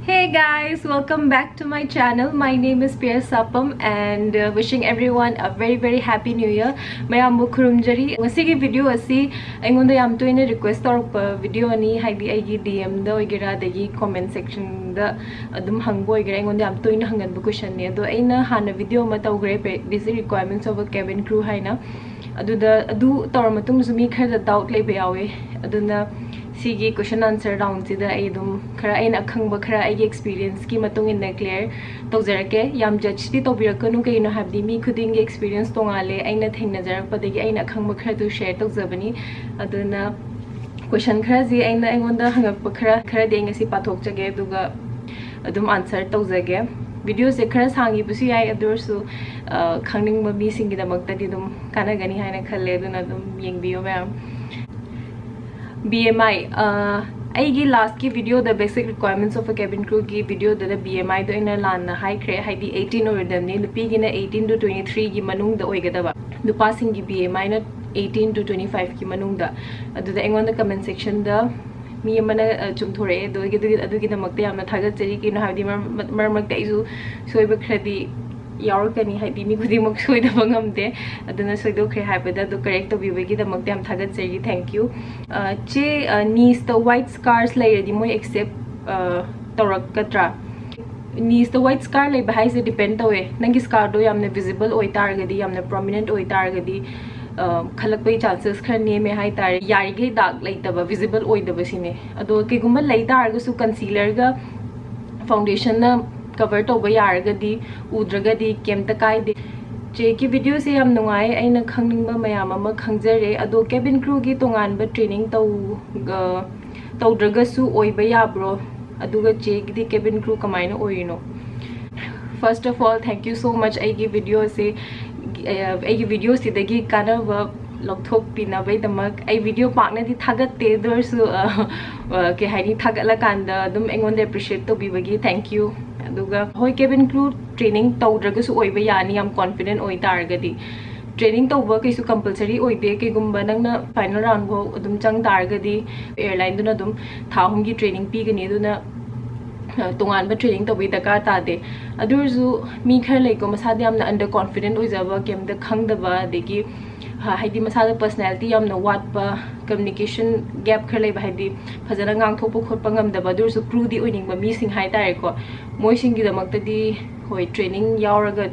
Hey guys, welcome back to my channel. My name is Pierre Sapam and wishing everyone a very happy new year. Mayam khurumjari. Ngasigi video asi aingonda yam toina request torpa video ani haidi aigi DM da oigera dagi comment section da adum hangbo oigera aingonda yam toina hangan bu question ne do aina hana video ma tawgre basic requirements of a cabin crew haina adu tawra matung zumi khara doubt lebe yawe aduna Sigi question answer round sida ai dum khara aina khangba khara ai experience ki matung in clear tawjarake yam judge ti tobirakanu ke no habdi mi khuding ge experience tongale aina thengna jarak padagi aina khangba khara tu share tawjabani aduna question khara ji aina aingonda hangap khara de ngasi pathok jage duga adum answer tawjage video se khara sangi busi ai adursu khangning ma mi singi da makta di dum kana gani haina khalle aduna dum yengbiyo ma'am BMI aigi last ki video the basic requirements of a cabin crew ki video the BMI do ina lan high cre haidi 18 or them ne lupi gi na 18 to 23 gi manung da oigadaba lupa sing gi BMI na 18 to 25 ki manung da adu da engon the comment section da mi amana chumthore do gi da makte amna thagat cheri ki no haidi mar makte isu soiba khradi yaurkani haidi mi khudimok soida bangamde aduna soido khre haibada do correct to bibagi da makte am thagat cheri thank you che knees the white scars layer di moi accept torakatra knees the white scar lay bahai se depend tawe nangi scar do yamne visible oi targadi yamne prominent oi targadi khalakpai chances khar ne me hai tar yari ge dark laitaba visible oi daba sine ado ke gumba lai targa su concealer ga foundation na cover toba yaragadi udragadi kemta kaide che ki video se yam nungai aina khangningba mayam ama khangjare ado cabin crew gi tongan ba training tawdraga su oiba yabro aduga che gi cabin crew kamaina oino first of all thank you so much ai gi video se ai gi video si dagi kana ba lokthok pina bai damak ai video pakna di thagat te dorsu ke haini thagala kanda dum engon appreciate to bibagi thank you aduga hoi cabin crew training tawdraga su oiba yani am confident oi targadi training tawba kaisu compulsory oide ke gumba nangna final round go adum chang targadi airline duna dum thahum gi training pi gani duna tongan ba training tawbi daka ta de adurzu mi khar lei ko masadi amna under confident oijaba kem da khangdaba degi haidi masada personality yamna watpa communication gap khar lei ba haidi phajana ngang thokpo khotpa ngamdaba adurzu crew di oining ba mi sing hai tare ko moi sing gi damakta di hoi training yauraga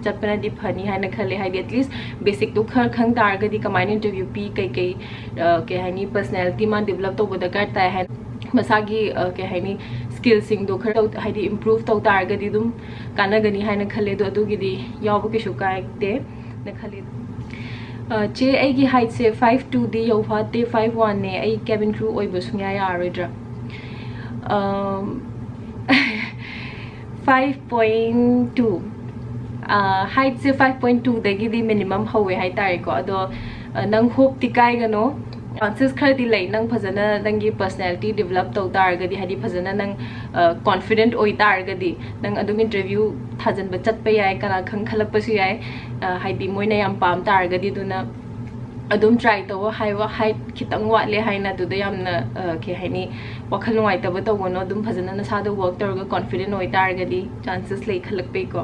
chapna di phani haina khale haidi at least basic to khar khang targa di combine interview pi kai ke haini personality man develop to boda kar ta hai masagi ke haini skill sing do khar haidi improve to targa di dum kana gani haina khale do adu gi di yaw ke shukai de na khale che ai gi height se 5'2 di yaw phate 5'1 ne ai cabin crew oi bu sungya ya aroidra 5.2 height se 5.2 dagi di minimum hawe hai tare ko ado nang hope ti kai gano chances khar di lai nang phajana nangi personality develop to tar ga di hadi phajana nang confident oi tar ga di nang adum interview thajan ba chat pa yai kana khang khalak pa su yai haidi moina yam pam tar ga di duna adum try to haiwa height khitang watle haina du da yamna ke haini wakhal noi ta ba to wono dum phajana na sa do work tar ga confident oi tar ga di chances lai khalak pe ko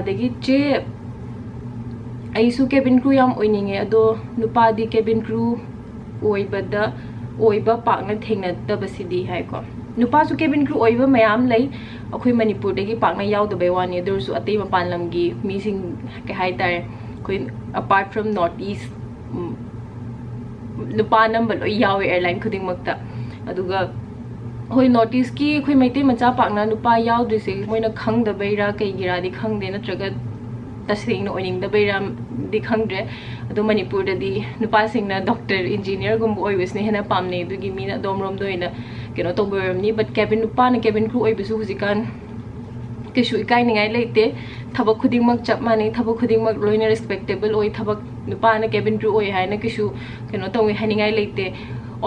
dagi che aisu cabin crew yam oininge ado nupa di cabin crew oibada oiba pakna thengna tabasidi hai ko nupa su cabin crew oiba mayam lai akhoi manipur dagi pakna yaw da bewani dur su atei mapan lamgi mi sing ke hai tar koi apart from northeast nupa number lo yaw airline khuding makta aduga hoi northeast ki khoi maite macha pakna nupa yaw drise moina khang da beira kai gira di khang de na traga tasing no oining da beram di khangdre ado manipur da di nupa sing na doctor engineer gum oi wis ne hena pamne du gi mi na dom rom do ina keno to beram ni but cabin nupa na cabin crew oi bisu hujikan kishu ikai ningai leite thabak khuding mak chap mani thabak khuding mak loina respectable oi thabak nupa na cabin crew oi hai na kishu keno to ngai haningai leite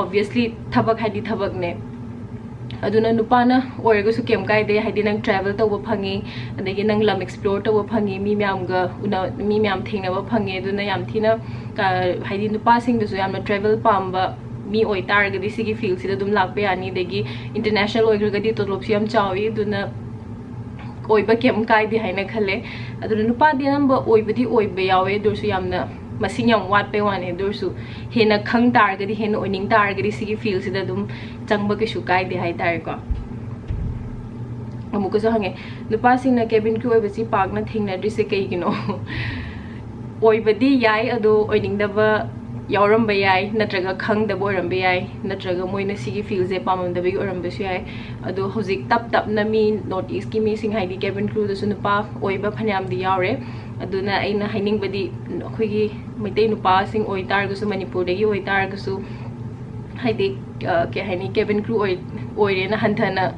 obviously thabak hadi thabak ne aduna nupana oirgusu kem kai de haidi nang travel to ba phangi adagi nang lam explore to ba phangi mi myam ga una mi myam thingna ba phangi aduna yam thina ka haidi nupa sing du yam travel pam ba mi oi targadi sigi field sida dum lakpe ani degi international oigragadi tolopsi am chawi duna oiba kem kai di haina khale aduna nupa di namba oibadi oiba yawe dursu yamna masing yam wat pe wane dursu hena khang targadi hena oining targadi sigi field sida dum changba ke shu kai di hai tar ko amuko so hange nupa sing na cabin crew oiba si park na thingna dri se kai gino oibadi yai ado oining daba yauramba yai natraga khangdaba oiramba yai natraga moina sigi field se pamamdaba gi oiramba su yai ado hojik tap na mi north east ki mi sing haidi cabin crew da su nupa oiba phanam di yaure aduna aina haining badi khoi gi maitai nupa sing oi tar gu su manipur da gi oi tar gu su haidi ke haini cabin crew oire na hanthana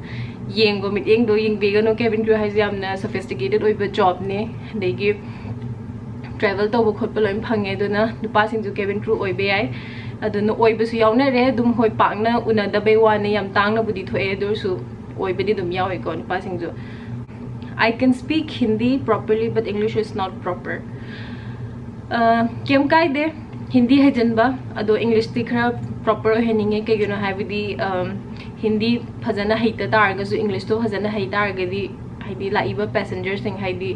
yengo miteng do yingbe ga no cabin crew haisi amna sophisticated oiba job ne degi travel to khot pa loim phange duna nupa sing ju cabin crew oibe ai aduna oiba su yauna re dum hoi pakna una da be wa ne yam tang na budi thoe dur su oibe di dum yawe ko nupa sing ju I can speak Hindi properly but English is not proper kem kai de Hindi hajanba ado English ti khara proper heninge ke you know have di Hindi phajana haita tar ga su English to phajana haita ga di haidi laiba passengers sing haidi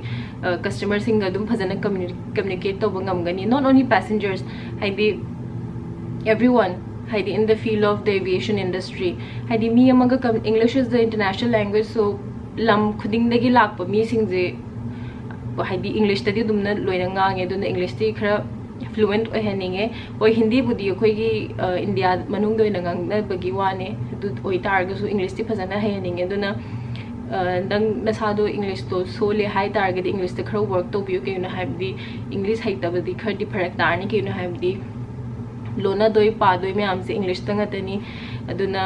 customer sing adum phajana communicate to bangam gani not only passengers haidi everyone haidi in the field of the aviation industry haidi mi amaga English is the international language so lam khuding dagi lakpa mi sing je haidi English tadi dumna loina ngange duna English ti khara fluent oheninge oi Hindi budi khoi gi India manung doina ngang na bagi wane du oi tar ga su English ti phajana heninge duna dang nasado English to so le high target English te khara work to biu ke na have di English haita badi khar di pharak tarni ke na have di lona doi pa doi me am se English tanga tani aduna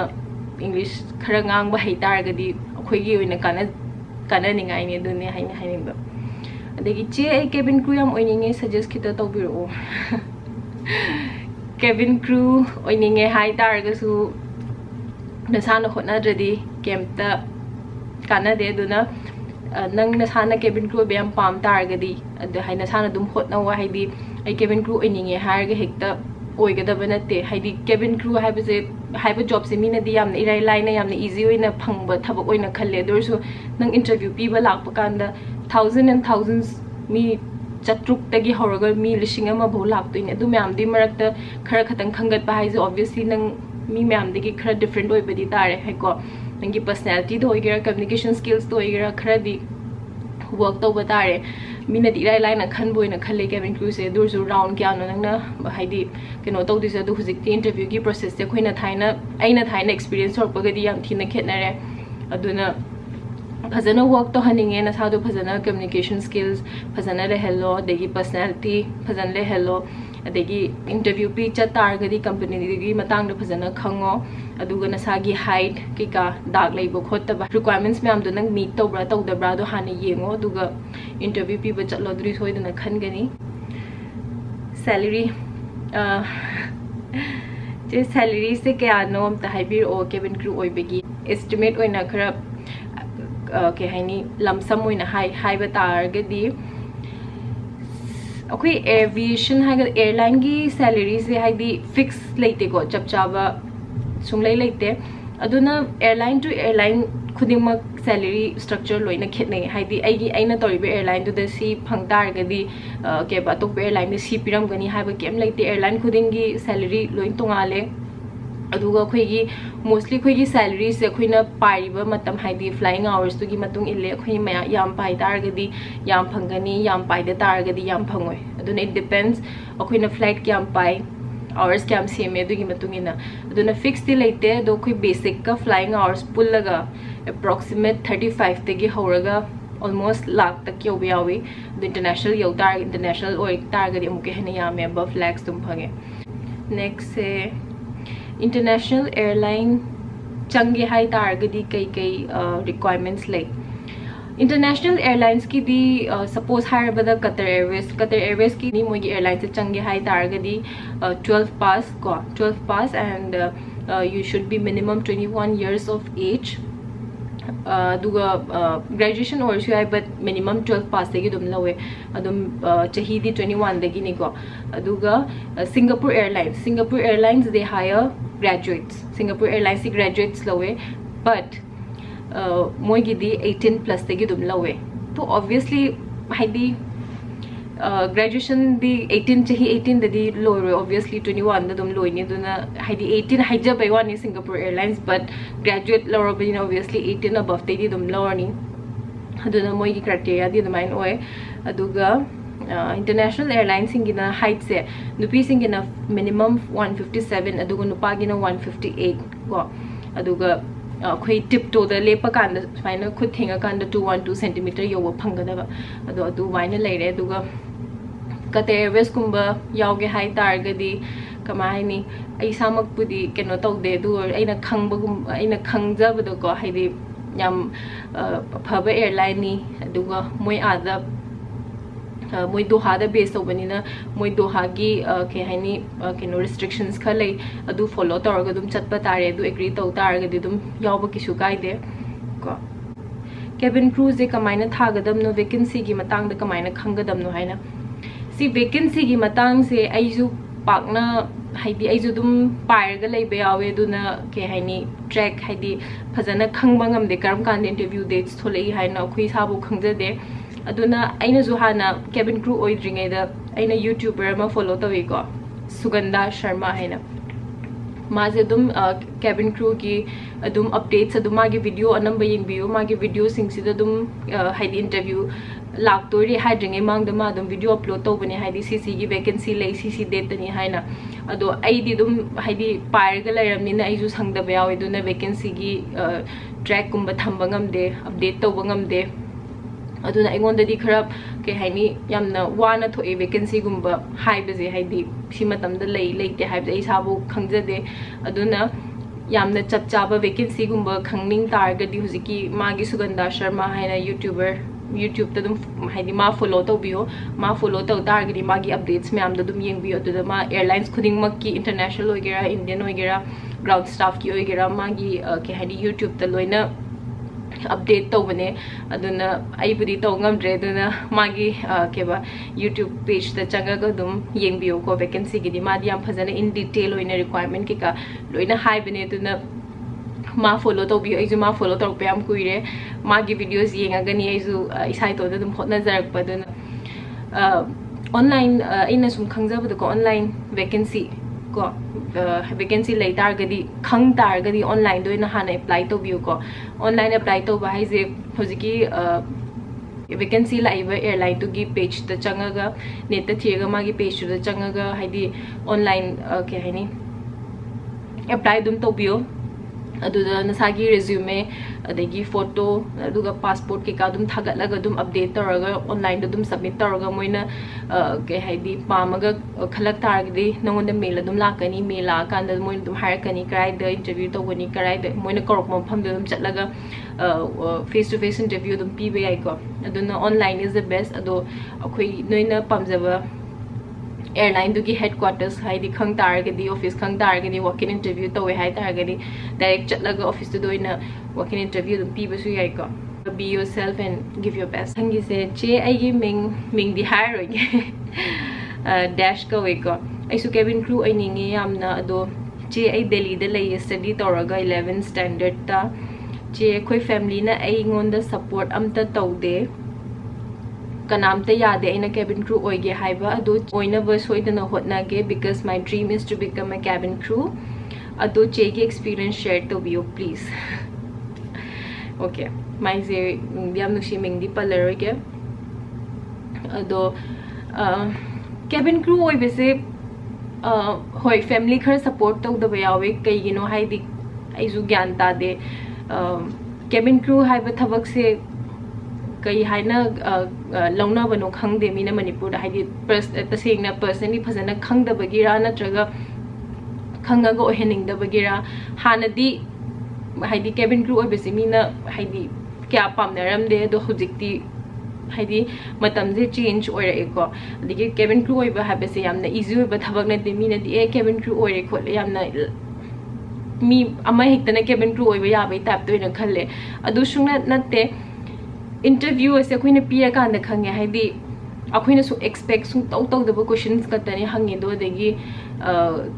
English khara ngang ba hai target di khoi gi oina kana ningai ni adune haina hainin ba adegi che ai cabin crew am oininge suggest kita to biu cabin crew oininge high target su nasana khotna redi kemta kana de duna nang nasana cabin crew be am pam targadi adu haina sana dum hotna wa haidi ai cabin crew oininge harga hekta oigadaba nate haidi cabin crew haiba job se mina di yamna irai line yamna easy oina phangba thabak oina khalle dorsu nang interview piba lakpa kanda thousands and thousands mi chatruk tagi horaga mi lishing ama bho laktoine adu myam di marakta khara khatang khangat ba haise obviously nang mi myam digi khara different oibadi tare haiko nangi personality do oigera communication skills do oigera khara di work to batare mina di rai line khan boina khalle cabin crew se dur su round kya no nangna haidi keno to disa du hujik ti interview gi process se khoina thaina aina thaina experience or pagadi yam thina khetnare aduna phajana work to haninge na sadu phajana communication skills phajana le hello degi personality phajana le hello adegi interview pi cha targadi company gi matang da phajana khango aduga nasagi height kika dag leibo khottaba requirements me am do nang meet to bra do hane yengo aduga interview pi ba chatlo dri soidana khangani salary je salary se kya no am ta haibir o cabin crew oibegi estimate oina khara ke haini lamsam oina hai ba targadi okay aviation haga airline gi salary se haidi fix leite ko chap chaba sunglai leite aduna airline to airline khudingmak salary structure loina khetnai haidi aigi aina toribe airline to the si phangtar gadi ke ba to airline ni si piram gani haiba kem leite airline khudingi salary loin tongale aduga khoigi mostly khoigi salary se khoina pariba matam haidi flying hours to gi matung ille khoi ma yam pai tar gadi yam phangani yam pai de tar gadi yam phangoi aduna it depends khoina flight kyam pai hours kyam seme adugi matung ina aduna fixed leite do khoi basic ka flying hours pullaga approximate 35 tegi horaga almost lakh tak yobi yawi the international yotar international or tar gadi amuke hene yam above lakhs tum phange next se international airline change hai targadi kai requirements like international airlines ki di suppose hire bada Qatar Airways ki ni mogi airline se change hai targadi 12 pass and you should be minimum 21 years of age duga graduation or so but minimum 12 pass degi dum lawe adum chahi di 21 degi ni ko aduga Singapore Airlines they hire graduates Singapore Airlines si graduates lawe but moi gi di 18 plus te gi dum lawe to obviously haidi graduation di 18 chahi 18 da di lower obviously 21 da dum loini duna haidi 18 haija bai wani Singapore Airlines but graduate lower bin obviously 18 above te di dum lower ni aduna moi gi criteria di dum oe aduga international airlines singina height se nupi singina minimum 157 aduga nupa gina 158 ko aduga khoi tip to the lepa kan faina khut thenga kan 212 cm yo phangada ba adu adu waina leire aduga kate airways kumba yauge hai targadi kamai ni ai samak pudi keno tawde du aina khangba gum aina khangjabado ko haidi yam phaba airline ni aduga moi ada moi Doha da base obanina moi Doha gi ke haini keno restrictions khalai adu follow tawraga dum chatpa tare adu agree taw targa di dum yawba ki su kaide ko cabin crew je kamaina thagadam no vacancy gi matang da kamaina khangadam no haina si vacancy gi matang se aiju pakna haidi aiju dum pairga leibe yawe duna ke haini track haidi phajana khangba ngam de karam kan interview dates tholei haina khui sabu khangjade aduna aina ju hana cabin crew oidringai da aina YouTuber ma follow tawi ko Sugandha Sharma haina maje dum cabin crew ki adum updates adum magi video anamba yengbiyo magi video sing sida dum haidi interview laktori haidringai mang da ma dum video upload tawbani haidi CC gi vacancy lei CC date ni haina ado aidi dum haidi pairga lairamni na aiju sangda bayaw iduna vacancy gi track kumba thamba ngamde update tawba ngamde aduna ingon dadi kharap ke haini yamna wana thoe vacancy gumba haibaje haidi simatam da lei leite haibje ai sabu khangjade aduna yamna chap chaba vacancy gumba khangning targadi huziki magi Sugandha Sharma haina YouTuber YouTube ta dum haidi ma follow tawbiyo ma follow taw targadi magi updates me amda dum yengbiyo to ma airlines khuding makki international oigera Indian oigera ground staff ki oigera magi ke haidi YouTube ta loina update tawbane aduna ai budi taw ngamdre aduna magi keba YouTube page ta changaga dum yengbiyo ko vacancy gi di ma di am phajana in detail oina requirement ki ka loina hai bane aduna ma follow tawbiyo ai ju ma follow taw pe am kuire magi videos yenga gani ai ju isai to dum hotna jarak pa aduna online ina sum khangjabado ko online vacancy ko vacancy lay targadi khang targadi online doina hana apply to view ko online apply to ba haise hojiki vacancy laiba airline to gi page ta changaga net ta thiega magi page to changaga haidi online ke haini apply dum to view aduda nasagi resume adagi photo aduga passport ke ka dum thagalaga dum update taraga online dum submit taraga moina ke haidi pamaga khalak targadi nangonda mail dum lakani mail kanda moina dum hire kani krai da interview to gani krai da moina korok mom pham dum chatlaga face to face interview dum pi bai ko aduna online is the best ado akhoi noina pamjaba airline dugi headquarters haidi khang targadi office khang targadi walk-in interview to hai targadi direct chatlaga office to doina walk-in interview dum pi basu yai ko be yourself and give your best hangi se che ai gi ming di hire dash ko we ko ai su cabin crew ai ningi yamna ado che ai Delhi da lei study toraga 11 standard ta che khoi family na ai ngonda support amta tawde kanamta yade aina cabin crew oige haiba adu oina bus hoidana hotnage because my dream is to become a cabin crew adu chege experience share to you please okay my ze diam nushi mingdi palaroge adu cabin crew oi bese hoi family khar support to da bayawe kai gino haidi aizu gyan ta de cabin crew haiba thabak se kai haina launa bano khangde mina Manipur da haidi tasengna personally phajana khangda bagira natraga khangaga ohening da bagira hanadi haidi cabin crew obese mina haidi kya pamnaram de do hujikti haidi matamje change oira eko adigi cabin crew oiba habese yamna easy oiba thabak na de mina di cabin crew oire khole yamna mi ama hektana cabin crew oiba yabai tap to ina khalle adu sungna natte interview ase koina pira kan da khange haidi अखोइना सु expect सु तौ तौ दब questions कतने हंगे दो देगी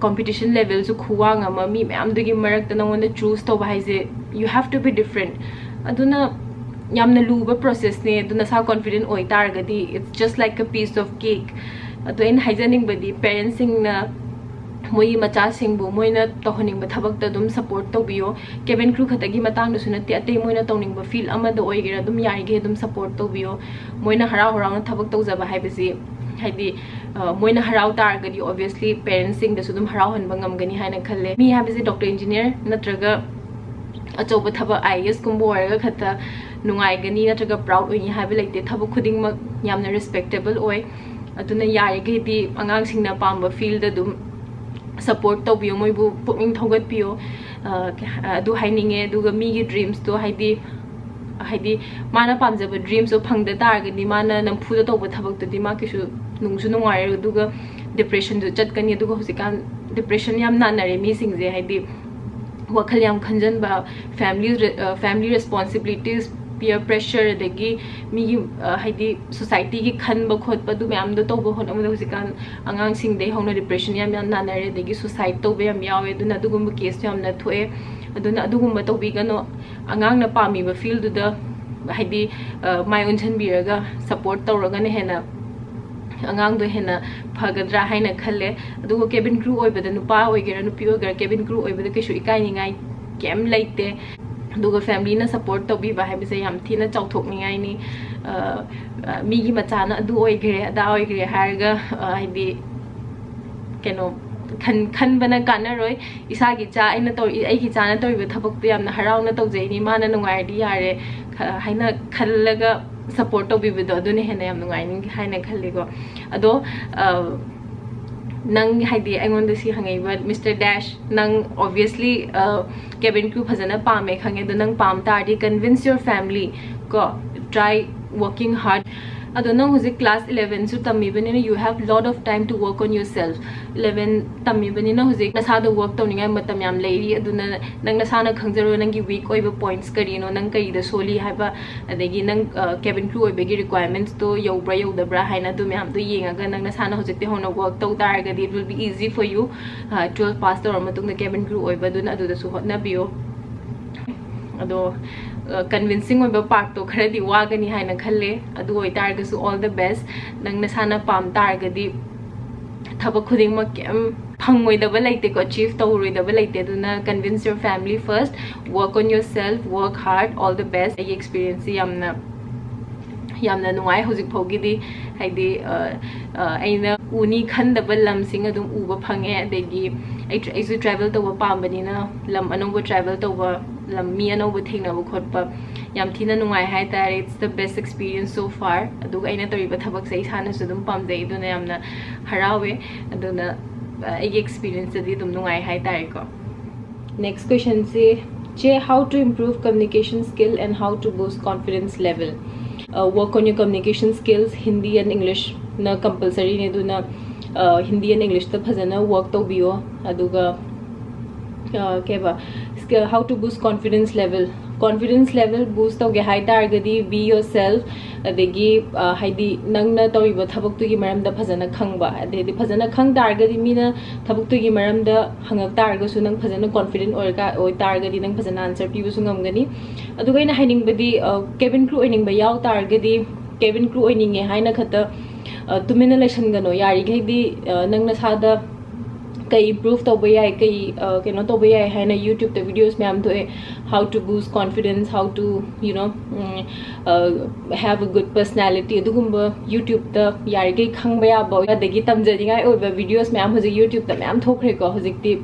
competition level सु खुवांग अमा मी मैम दगी मरक त नंगोन चूज तो भाइजे you have to be different अदुना यामना लूबा प्रोसेस ने अदुना सा कॉन्फिडेंट ओइ तारगदी it's just like a piece of cake अदु इन हाइजनिंग बदी पेरेंट्स सिंग ना मोई मचा सिंगबु मोइना तोहनिंग थबक त दुम सपोर्ट तोबियो केबिन क्रू खतगी मतंग दसु नते अते मोइना तोनिंग ब फील अमा द ओइगेरा दुम याइगे दुम सपोर्ट तोबियो मोइना हराव हराव थबक तौजबा हाइबसी हाइदी मोइना हराव तारगदी ऑब्वियसली पेरेंट्स सिंग दसु दुम हराव हनबा ngमगनी हाइना खल्ले मी हाबिसि डॉक्टर इंजीनियर नत्रगा अचौब थबक आईएएस कुंबो ओरगा खता नुंगाइगनी नत्रगा प्राउड ओइनी हाबि लेते थबक खुदिंग मक यामना रिस्पेक्टेबल ओइ अदुना याइगेदी अंगांग सिंगना पाम्बा फील्ड दुम सपोर्ट तौबियो मोइबु पुकिंग थौगतपियो अदु हाइनिंगे दुगा मीगी ड्रीम्स तो हाइदी माना पामजब ड्रीम्स तो फंगद तारगदी माना नमफुदा तौब थबक तदि मा किसु नुंगसु नुंगाइरो दुगा डिप्रेशन जो चटकनी दुगा हुसिकान डिप्रेशन याम नानरे मी सिंगजे हाइदी वखल याम खंजनबा family responsibilities peer pressure degi mi haidi society ki khanba khotpa du myam do tobo hon amda husikan angang sing dei hona depression yam na nare degi suicide to be am yawe du na dugum case yam na thoe aduna dugum to bi gano angang na pami ba field du da haidi mai unchen biraga support tawraga ne hena angang do hena phagadra haina khalle adu cabin crew oi bada nupa oi gera nupi oi gera cabin crew oi bada keshu ikai ningai kem laite दुगा family ना support तौबी बा हाइबसे याम थीना चौथोकनिंगाई नि मीगी मचाना अदु ओइग्रे अदा ओइग्रे हारगा हाइदि केनो खन बना कानरोय इसागी चा आइना तो आइगी चाना तौबे थबक तो यामना हराउना तौजेनी माना नुंगाइदि यारे हाइना खल्लगा सपोर्ट तौबी बिदो अदुने हेना याम नुंगाइनि हाइना खल्लेगो अदो नंग हाइदी अगोंद सी हंगैबा मिस्टर डैश नंग ऑब्वियसली केबिन क्रू फजना पामे खंगे दो नंग पाम तारदी कन्विंस योर फैमिली को ट्राई वर्किंग हार्ड अदो नंग हुजिक क्लास 11 सु तम्मी बनिना you have lot of time to work on yourself 11 तम्मी बनिना हुजिक नसा द वर्क तौनिंगाय मतम याम लेरी अदुना नंग नसाना खंजरो नंगी वीक ओइबा पॉइंट्स करिनो नंग कई द सोली हाइबा अदेगी नंग केबिन क्रू ओइबेगी रिक्वायरमेंट्स तो यौब्रा यौदब्रा हाइना दु म्याम तो येंगागा नंग नसाना हुजिक ते होना वर्क तौ तारगदी it will be easy for you 12 pass तौर मतुंग द केबिन क्रू ओइबा दुना अदुदा सु होटना बियो अदो कन्विंसिंग ओइबा पार्ट तो खरदी वागनी हाइना खल्ले अदु ओइ तारगसु ऑल द बेस्ट नंग नसाना पाम तारगदी थबक खुदिंग म केम फंगोइदबा लेते को अचीव तौरोइदबा लेते दुना convince your family first work on yourself work hard all the best ये एक्सपीरियंस यामना नुंगाई हुजिक फोगिदी हाइदी आइना उनी खंदबा लमसिंग अदुम उबा फंगे अदेगी आइसु ट्रैवल तौबा पामबनिना लम अनोबा ट्रैवल तौबा लम मी अनोबा थेंगनाबा खोटपा याम थीना नुंगाई हाय तारे it's the best experience so far अदुगा आइना तौरिबा थबक से इसाना सु दुम पामजै दुना यामना हरावे अदुना आइगे एक्सपीरियंस दि दुम नुंगाई हाय तारे को नेक्स्ट क्वेश्चन से चे how to improve communication skill and how to boost confidence level work on your communication skills Hindi and English ना कंपलसरी ने दुना हिंदी एंड इंग्लिश तो फजना वर्क तो बियो अदुगा केबा how to boost confidence level boost तौगे हाय तारगदी बी योरसेल्फ अदेगी हाइदी नंगना तौरिबा थबक्तुगी मरमदा फजना खंगबा अदेदी फजना खंग तारगदी मीना थबक्तुगी मरमदा हंगक तारगसु नंग फजना कॉन्फिडेंट ओरगा ओइ तारगदी नंग फजना आंसर पीबसु ngमगनी अदुगा इन हाइनिंगबदी केबिन क्रू ओइनिंगबा याव तारगदी केबिन क्रू ओइनिंगे हाइना खता तुमिना लेसनगनो यारिगैदी नंगना सादा कई इम्प्रूव तब याय कई केनो तब याय है यूट्यूब ते वीडियोस मैम तो how to boost confidence how to you know have a good personality अदुगुम्बा यूट्यूब ते यारिगे खंगबा याबा अदगी तमजनिंगाय ओइबा वीडियोस मैम हुजि यूट्यूब ते मैम थोखरे को हुजिकती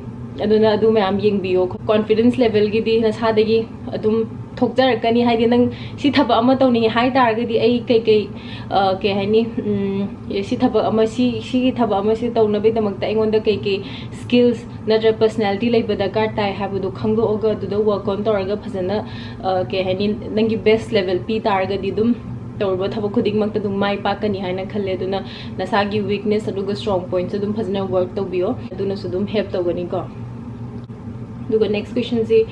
अदुना अदु मैम येंबियो कॉन्फिडेंस लेवल गिदी नसादगी अदुम थोकजरकनी हाइदि नंग सि थब अमा तौनी हाइ तारगदी आई कई के हाइनी सि थब अमा सि थब अमा सि तौनबे दमकता एंगोंदा कई स्किल्स नत्र पर्सनालिटी लेबा दरकार ताइ हाबदो खंगदोगा दुदो वर्क ऑन तौरगा फजना के हाइनी नंगी बेस्ट लेवल पी तारगदी दुम तौरबा थब खुदिंगमक्ता दुम माइ पाकनी हाइना खल्ले दुना नसागी वीकनेस अदुगा स्ट्रांग पॉइंट्स दुम फजना वर्क तौबियो दुना सुदुम हेल्प तौगनी को दुगा नेक्स्ट क्वेश्चन से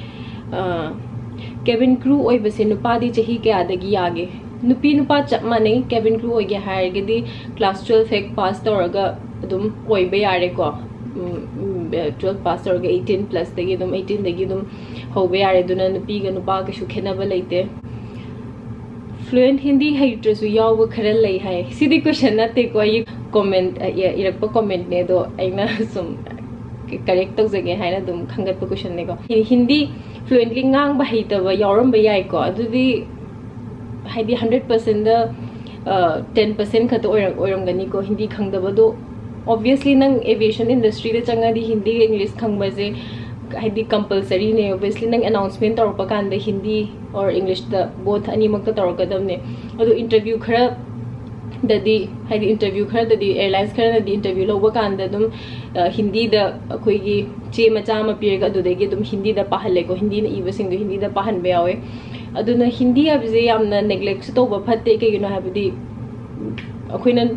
केबिन क्रू ओइबसे नुपादी चही के आदगी यागे नुपी नुपा चप माने cabin crew ओगे हारगदी class 12 हेक pass तौरगा अदुम ओइबे यारे को 12 pass तौरगा 18 plus दगी अदुम 18 दगी अदुम होबे यारे दुना नुपी गा नुपा के सु खेनाबा लेते fluent hindi haitresu yaw khara lei hai sidi question na te ko ai comment irakpa comment ne do aina sum correct tau jage hai na dum khangat pa question ne ko hindi fluently ngang ba haita ba yawram ba yai ko adudi haidi 100% da 10% khat oiram gani ko hindi khangdaba do obviously nang aviation industry de changa di hindi english khangba je haidi compulsory ne obviously nang announcement tor pa kan de hindi or english da both ani mak ta tor ka dam ne adu interview khara dadi haidi interview khara dadi airlines khara dadi interview lo ba kan da dum hindi da khoi gi che macha ma pir ga adu de gi dum hindi da pahale ko hindi na iba sing do hindi da pahan be yawe adu na hindi abje yamna neglect to ba phatte ke you know habidi akhoina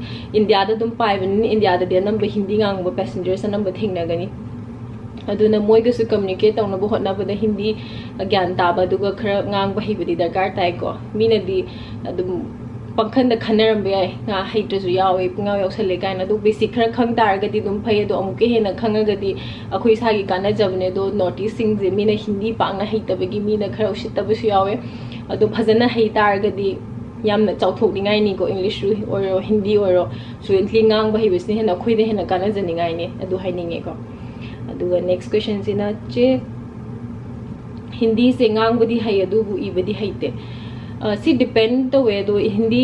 india da dum pai ban india da de number hindi ngang ba passengers number thingna gani aduna moigasu communicate tawna bu hotna bada hindi gyan taba duga khara ngang ba hibadi darkar tai ko mina di adum pangkhan da khanaram be ai nga haitresu yawe punga yausale kaina du basic khara khang dar ga di dum phai do amuke hena khanga ga di akhoi sagi kana jabne do notice sing je mina hindi pa nga haitabagi mina khara ushitabu su yawe adu phajana haitar ga di yamna chauthok ningai ni ko english ru or hindi or fluently ngang ba hibisni hena khoi de hena kana janingai ni adu haininge ko aduga next question sina che hindi se ngang budi hai adu bu ibadi haite si depend the way do hindi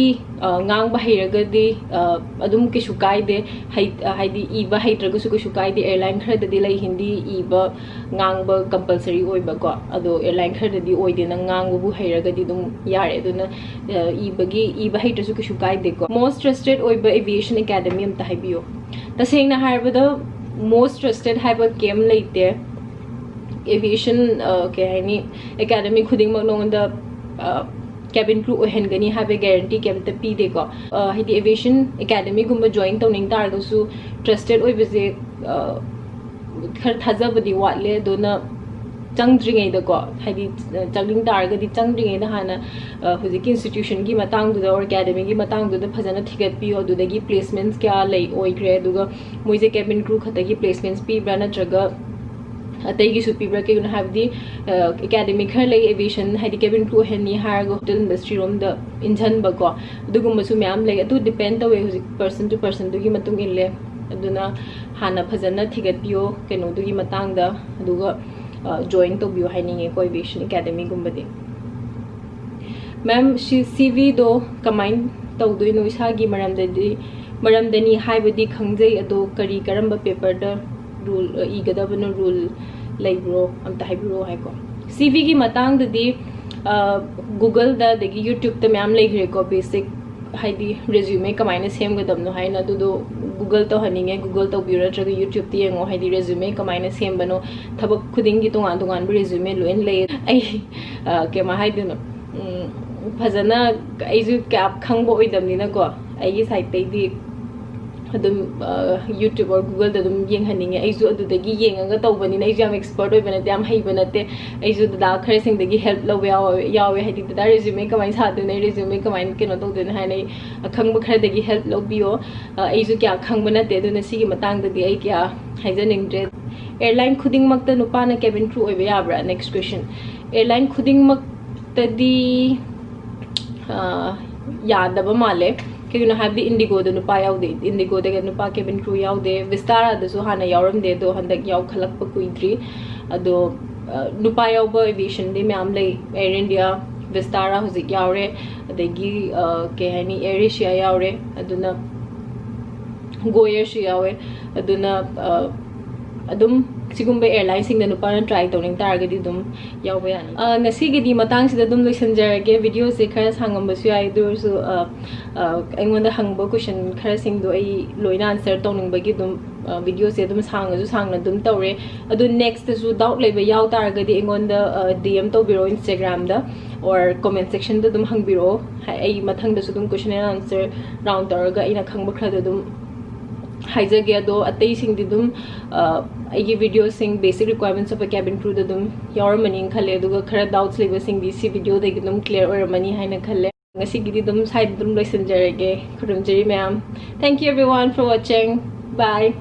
ngang ba hairaga di adum ke shukai de haidi iba haitraga su ke shukai de airline khar de lai hindi iba ngang ba compulsory oi ba ko ado airline khar de oi de na ngang bu hairaga di dum yare aduna iba haitra su ke shukai de ko most trusted oi ba aviation academy am ta haibiyo taseng na harba da most trusted hyper came later aviation ke hani academy khuding mak nong da cabin crew ohen gani have guarantee kem ta pi de ko hidi aviation academy gumba join tawning tar do su trusted oi beze khar thaja badi watle do na changdringai da ko hidi changding tar ga di changdringai da hana hujik institution gi matang du da or academy gi matang du da phajana thigat pi o du da gi placements kya lei oi gre du ga moise cabin crew khata gi placements pi brana traga atai gi su pi bra ke have di academy khar lei aviation hidi cabin crew heni har go hotel industry rom da injan ba ko du gum su myam lei atu depend the way hujik person to person du gi matung in le aduna hana phajana thigat pi o keno du gi matang da du ga join to bio haining ko aviation academy gumbadi ma'am she cv do kamain tawdoi no isa gi maramdani haibadi khangjai ado kari karamba paper da rule igadabano rule laibro amta haibro hai ko cv gi matang da di google da degi youtube ta ma'am laigre ko basic haidi resume kamaina sem gadam no haina du do google to haninge google to biro traga youtube ti yengo haidi resume kamaina sem bano thabak khuding gi tongan resume loin lei ai ke ma haidi no phajana aizu cap khangbo oidam ni na ko ai gi site te di adum youtube or google da dum yeng haninge aizu adu da gi yenga tawbani na exam expert oi banate am hai banate aizu da khare sing da gi help lo yawe haidi da resume kamai sa de na resume kamai ke no to de na hai khang ba khare da gi help lo bio aizu kya khang banate du na si gi matang da di ai kya haijaning dre airline khuding mak ta nupa na cabin crew oi ba yabra next question airline khuding mak ta di yadaba male you know have the indigo the nupa yaude indigo the nupa cabin crew yaude vistara the so hana yauram de do handak yau khalak pa kuidri ado nupa yauba aviation de myam lei air india vistara huzik yaure adegi ke hani air asia yaure aduna go air shi yaure aduna adum sigumba airline sing da nupa na try tawning targadi dum yauba yani ngasi gi di matang sida dum loisanjarage video se khara sangam basu ai dur su aingonda hangba question khara sing do ai loina answer tawning bagi dum video se dum sangna dum tawre adu next su doubt leba yaw targadi aingonda dm to biro instagram da or comment section da dum hangbiro ai mathang da su dum question and answer round targa ina khangba khara dum haijage ado atei sing di dum aigi video sing basic requirements of a cabin crew da dum yaur maning khale aduga khara doubts leba sing di si video da dum clear or mani haina khale ngasi dum side dum loisinjarage khurumjari ma'am. Thank you everyone for watching. Bye.